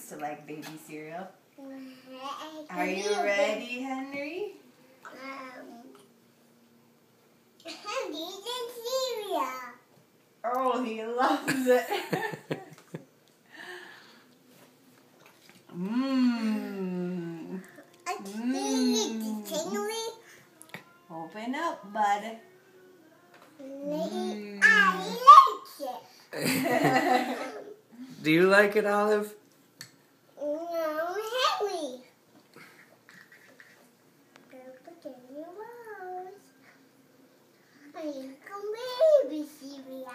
to like baby cereal? Are you ready, Henry? Henry's in cereal. Oh, he loves it. Mmm. Open up, bud. I like it. Do you like it, Olive? No, Henry. I like baby cereal.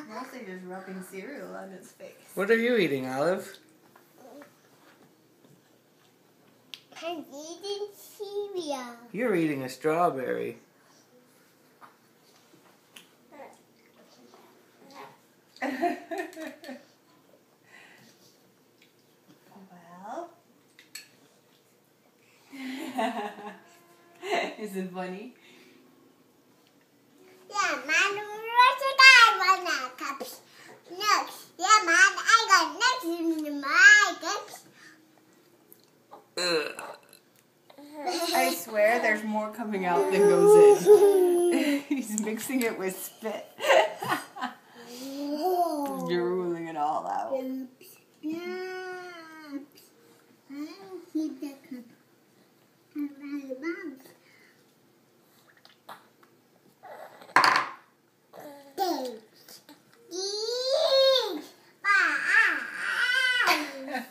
Mostly just rubbing cereal on his face. What are you eating, Olive? I'm eating cereal. You're eating a strawberry. Well. Is it funny? Yeah, man, what's the guy right now, cups? Next. Yeah, man, I got next in my cups. I swear there's more coming out than goes in. He's mixing it with spit. Drooling it all out.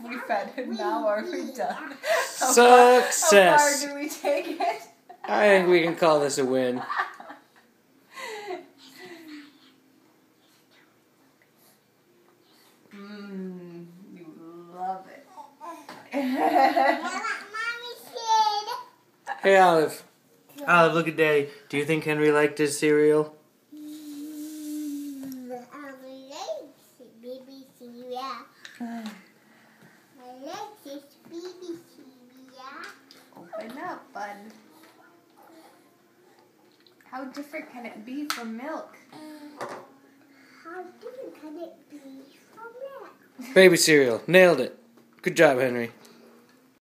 We fed him now, are we done? Success! How far do we take it? I think we can call this a win. You love it. Hey, Olive. Olive, look at Daddy. Do you think Henry liked his cereal? Baby cereal. I like this baby cereal. Open up, bud. How different can it be from milk? How different can it be from that? Baby cereal. Nailed it. Good job, Henry.